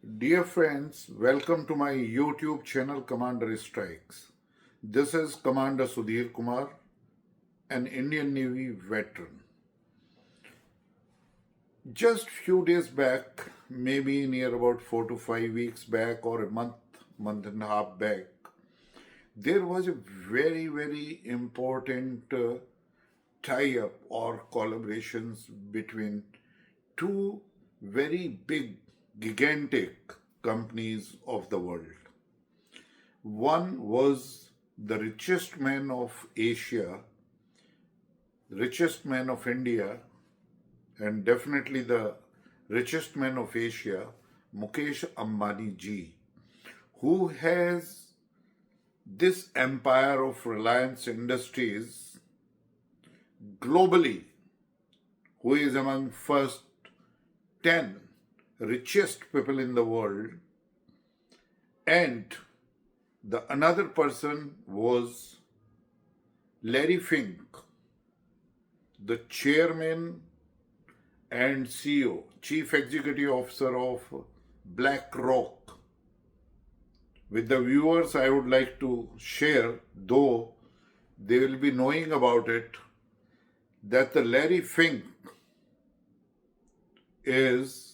Dear friends, welcome to my YouTube channel Commander Strikes. This is Commander Sudhir Kumar, an Indian Navy veteran. Just few days back, maybe near about 4 to 5 weeks back or a month and a half back, there was a very important tie-up or collaborations between two very big, gigantic companies of the world. One was the richest man of Asia, richest man of India, and definitely the richest man of Asia, Mukesh Ambani ji, who has this empire of Reliance Industries globally, who is among first 10 richest people in the world, and the another person was Larry Fink, the chairman and CEO, Chief Executive Officer of BlackRock. With the viewers, I would like to share, though they will be knowing about it, that the Larry Fink is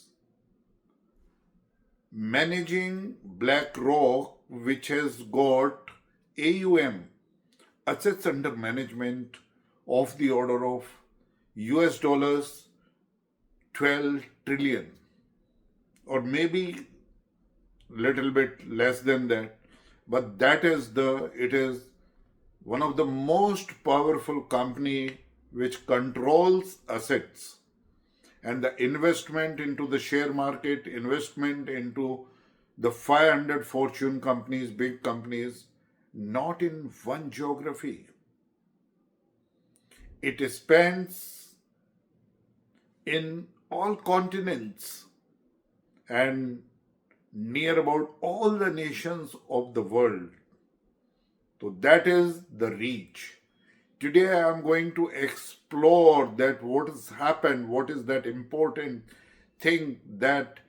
managing BlackRock, which has got AUM, assets under management, of the order of US dollars 12 trillion, or maybe little bit less than that, but it is one of the most powerful company which controls assets, and the investment into the share market, investment into the 500 fortune companies, big companies, not in one geography. It spans in all continents and near about all the nations of the world. So that is the reach. Today I am going to explore that what has happened, what is that important thing that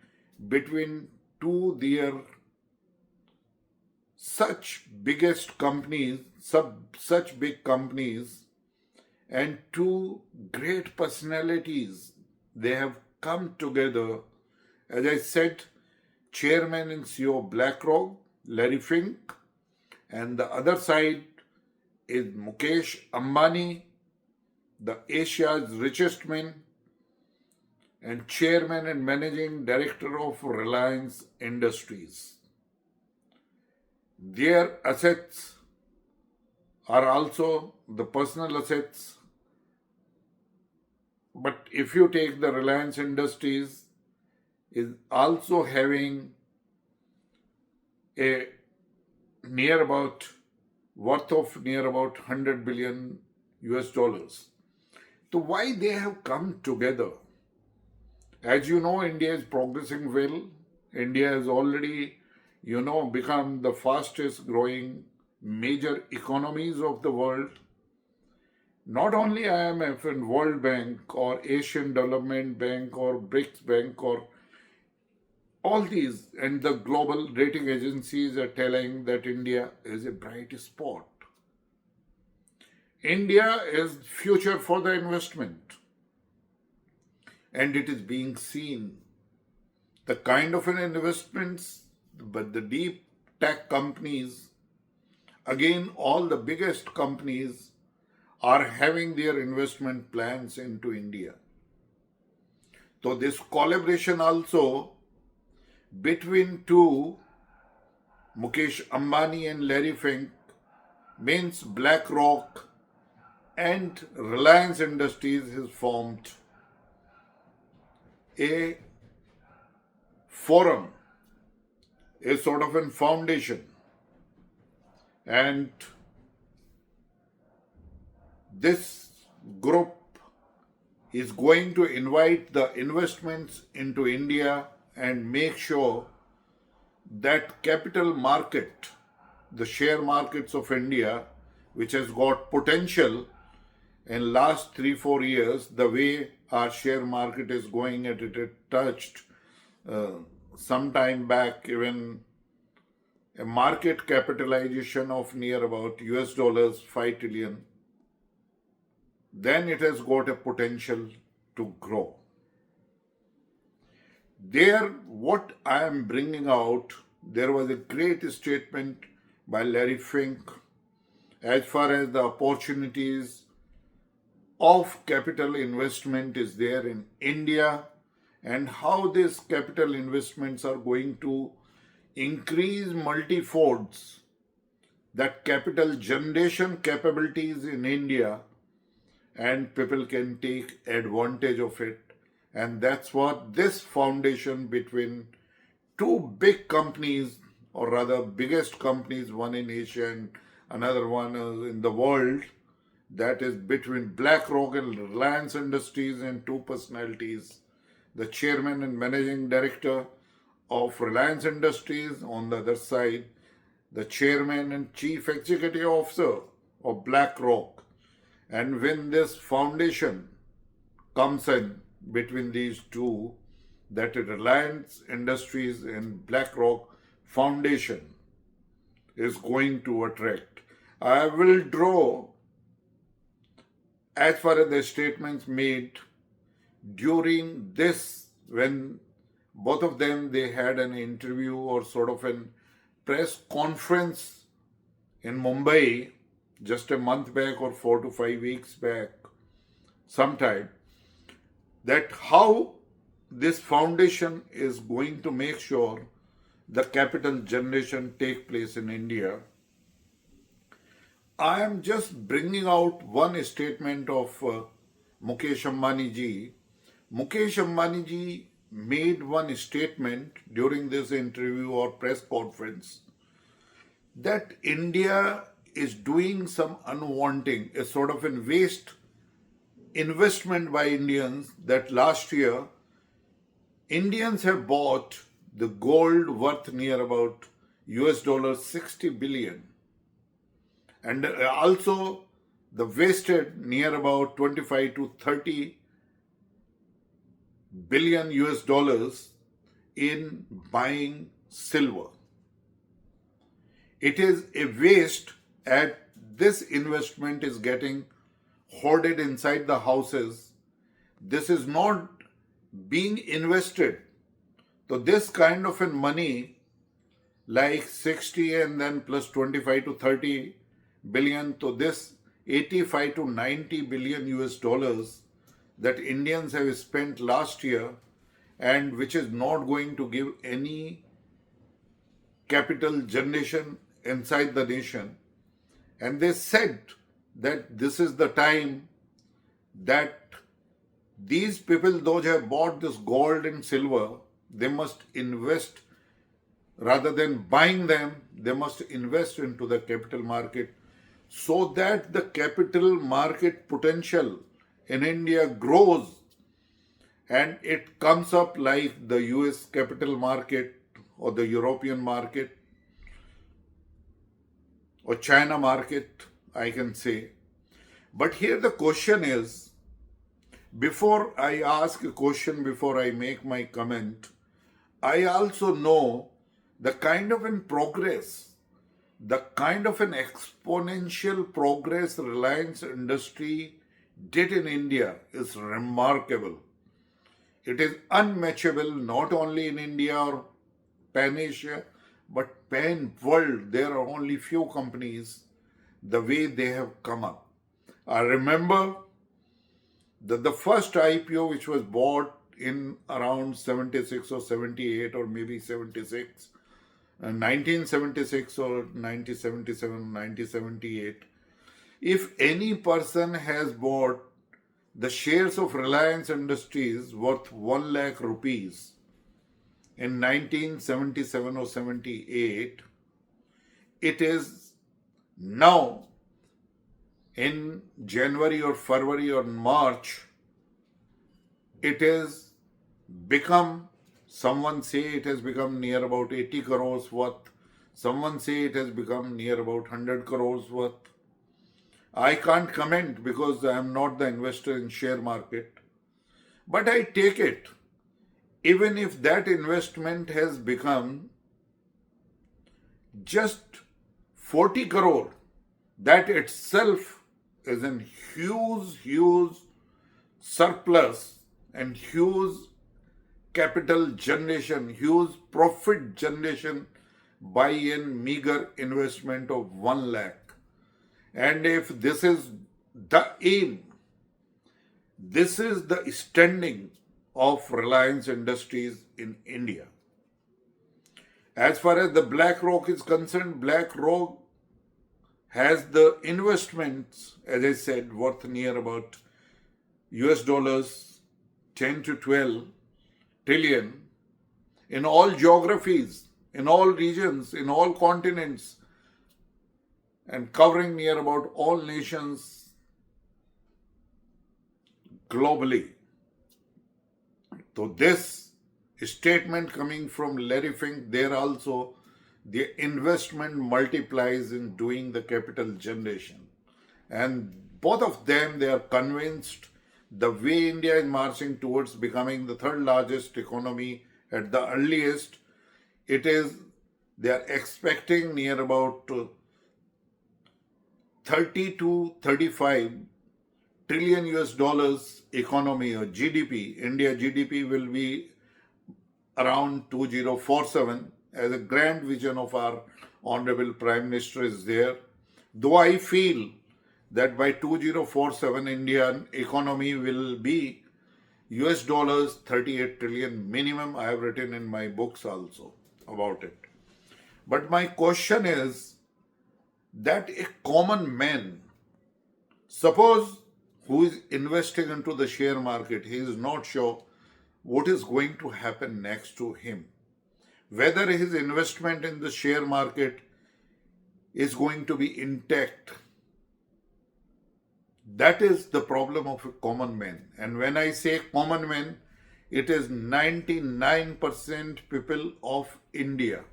between two their such biggest companies, such big companies, and two great personalities, they have come together. As I said, Chairman and CEO of BlackRock, Larry Fink, and the other side is Mukesh Ambani, the Asia's richest man and chairman and managing director of Reliance Industries. Their assets are also the personal assets, but if you take the Reliance Industries, is also having a near about worth of near about 100 billion US dollars. So why they have come together? As you know, India is progressing well. India has already, become the fastest growing major economies of the world. Not only IMF and World Bank or Asian Development Bank or BRICS Bank or all these and the global rating agencies are telling that India is a bright spot. India is future for the investment, and it is being seen. The kind of an investments, but the deep tech companies, again, all the biggest companies are having their investment plans into India. So this collaboration also between two, Mukesh Ambani and Larry Fink, means BlackRock and Reliance Industries has formed a forum, a sort of a foundation, and this group is going to invite the investments into India and make sure that capital market, the share markets of India, which has got potential in last 3-4 years, the way our share market is going at it touched some time back even a market capitalization of near about US dollars 5 trillion, then it has got a potential to grow. There, what I am bringing out, there was a great statement by Larry Fink as far as the opportunities of capital investment is there in India and how these capital investments are going to increase multifolds that capital generation capabilities in India, and people can take advantage of it. And that's what this foundation between two big companies, or rather biggest companies, one in Asia and another one in the world, that is between BlackRock and Reliance Industries, and two personalities, the chairman and managing director of Reliance Industries, on the other side, the chairman and chief executive officer of BlackRock. And when this foundation comes in between these two, that Reliance Industries and BlackRock foundation is going to attract. I will draw, as far as the statements made during this, when both of them, they had an interview or sort of a press conference in Mumbai just a month back or 4 to 5 weeks back, sometime, that how this foundation is going to make sure the capital generation take place in India. I am just bringing out one statement of Mukesh Ambani ji. Mukesh Ambani ji made one statement during this interview or press conference that India is doing some unwanting, a sort of a waste investment by Indians, that last year Indians have bought the gold worth near about US dollars 60 billion, and also the wasted near about 25 to 30 billion US dollars in buying silver. It is a waste, and this investment is getting hoarded inside the houses. This is not being invested. So this kind of money, like 60 and then plus 25 to 30 billion, so this 85 to 90 billion US dollars that Indians have spent last year, and which is not going to give any capital generation inside the nation. And they said that this is the time that these people, those who have bought this gold and silver, they must invest, rather than buying them, they must invest into the capital market, so that the capital market potential in India grows and it comes up like the US capital market or the European market or China market, I can say. But here the question is, before I ask a question, before I make my comment, I also know the kind of an progress, the kind of an exponential progress Reliance Industry did in India is remarkable. It is unmatchable, not only in India or pan-Asia, but pan-world. There are only few companies, the way they have come up. I remember that the first IPO which was bought in around 76 or 78 or maybe 76, 1976 or 1977, 1978, if any person has bought the shares of Reliance Industries worth 1 lakh rupees in 1977 or 78, it is now in January or February or March, it has become, someone say it has become near about 80 crores worth, someone say it has become near about 100 crores worth. I can't comment because I am not the investor in share market, but I take it. even if that investment has become just 40 crore, that itself is a huge surplus and huge capital generation, huge profit generation by a meager investment of 1 lakh. And if this is the aim, this is the standing of Reliance Industries in India. As far as the BlackRock is concerned, BlackRock has the investments, as I said, worth near about US dollars 10 to 12 trillion in all geographies, in all regions, in all continents, and covering near about all nations globally. So this statement coming from Larry Fink, there also the investment multiplies in doing the capital generation. And both of them, they are convinced the way India is marching towards becoming the third largest economy at the earliest, they are expecting near about 30 to 35 trillion US dollars economy or GDP. India GDP will be around 2047 as a grand vision of our Honorable Prime Minister is there. Though I feel that by 2047 Indian economy will be US dollars 38 trillion minimum. I have written in my books also about it. But my question is that a common man, suppose who is investing into the share market, he is not sure what is going to happen next to him. Whether his investment in the share market is going to be intact. That is the problem of a common man. And when I say common man, it is 99% people of India.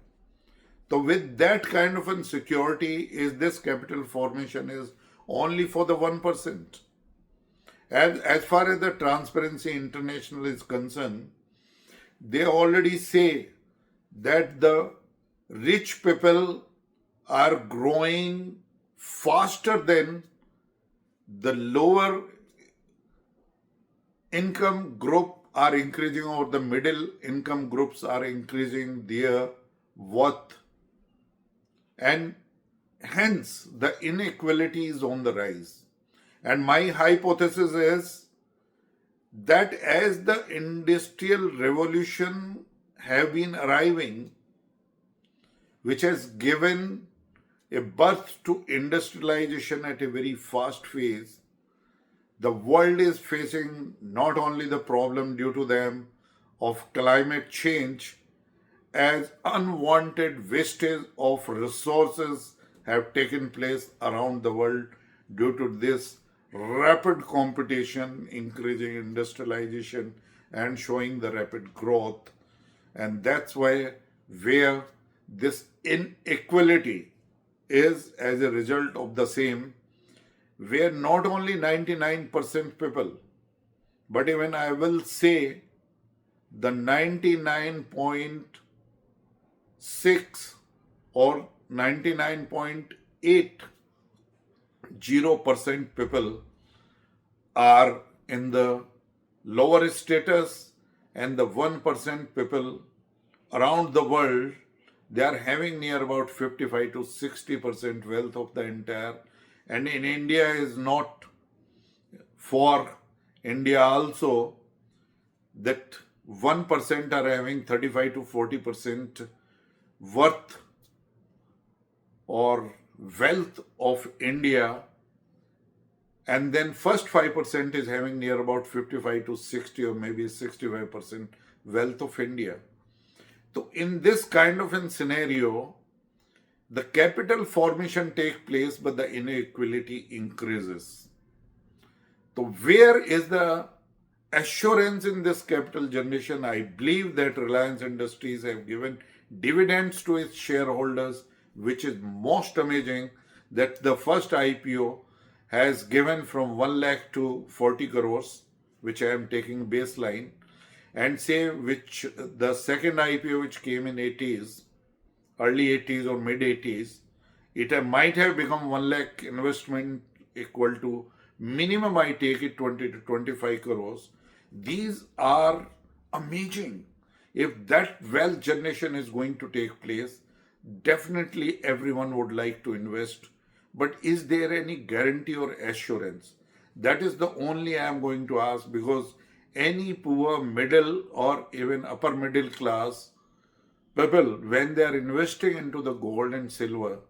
So with that kind of insecurity, is this capital formation is only for the 1%. As far as the Transparency International is concerned, they already say that the rich people are growing faster than the lower income group are increasing, or the middle income groups are increasing their worth. And hence the inequality is on the rise. And my hypothesis is that as the industrial revolution have been arriving, which has given a birth to industrialization at a very fast phase, the world is facing not only the problem due to them of climate change, as unwanted wastage of resources have taken place around the world due to this rapid competition, increasing industrialization and showing the rapid growth. And that's why where this inequality is as a result of the same, where not only 99% people, but even I will say the 99.6 or 99.80% people are in the lower status, and the 1% people around the world, they are having near about 55 to 60% wealth of the entire. And in India is not for India also, that 1% are having 35 to 40% worth or wealth of India, and then first 5% is having near about 55 to 60 or maybe 65% wealth of India. So in this kind of a scenario, the capital formation takes place, but the inequality increases. So where is the assurance in this capital generation? I believe that Reliance Industries have given dividends to its shareholders, which is most amazing, that the first IPO has given from 1 lakh to 40 crores, which I am taking baseline. and say which the second IPO which came in 80s, early 80s or mid 80s, might have become 1 lakh investment equal to minimum I take it 20 to 25 crores. These are amazing. If that wealth generation is going to take place, definitely everyone would like to invest. But is there any guarantee or assurance? That is the only I am going to ask, because any poor middle or even upper middle class people, when they are investing into the gold and silver,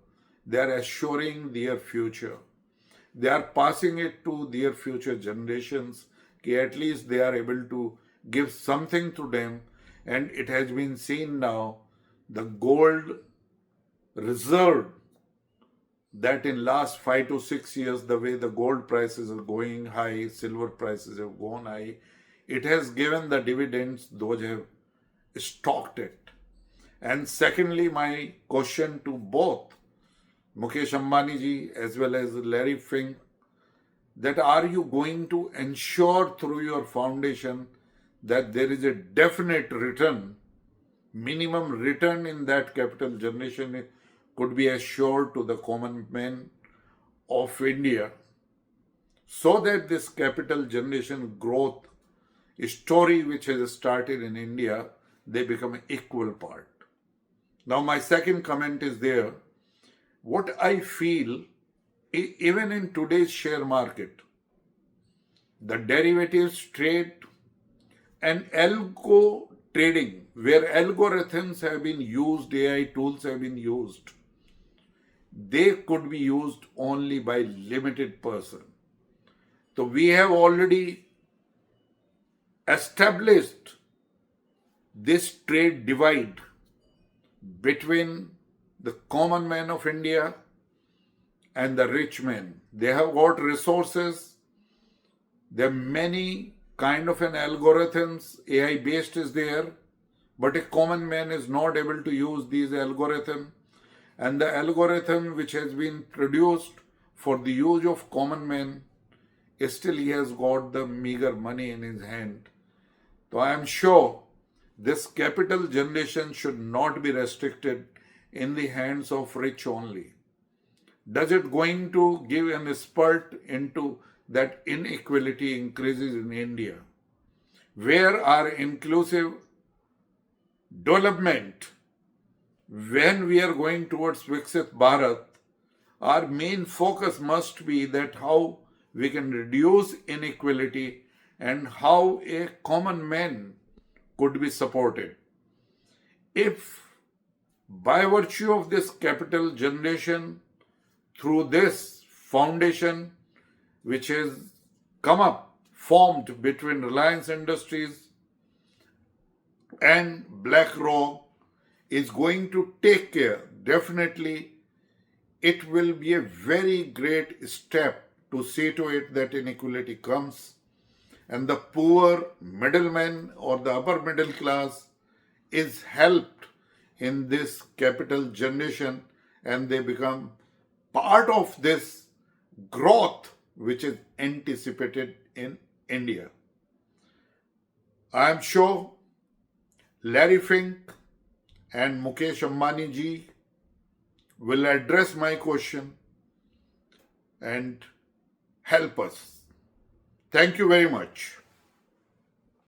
they are assuring their future. They are passing it to their future generations. At least they are able to give something to them. And it has been seen now, the gold reserve, that in last 5 to 6 years, the way the gold prices are going high, silver prices have gone high, it has given the dividends. Those have stocked it. And secondly, my question to both Mukesh Ambani ji as well as Larry Fink, that are you going to ensure through your foundation that there is a definite return, minimum return in that capital generation could be assured to the common man of India, so that this capital generation growth story which has started in India, they become an equal part. Now my second comment is there. What I feel, even in today's share market, the derivatives trade and algo trading, where algorithms have been used, AI tools have been used, they could be used only by limited person. So we have already established this trade divide between the common man of India and the rich man. They have got resources. There are many kind of an algorithms, AI based is there, but a common man is not able to use these algorithms. And the algorithm which has been produced for the use of common man, still he has got the meager money in his hand. So I am sure this capital generation should not be restricted in the hands of rich only. Does it going to give an spurt into that inequality increases in India? Where our inclusive development, when we are going towards Viksit Bharat, our main focus must be that how we can reduce inequality and how a common man could be supported. If by virtue of this capital generation, through this foundation which has come up, formed between Reliance Industries and BlackRock, is going to take care, definitely it will be a very great step to see to it that inequality comes and the poor middleman or the upper middle class is helped in this capital generation, and they become part of this growth which is anticipated in India. I am sure Larry Fink and Mukesh Ambani ji will address my question and help us. Thank you very much.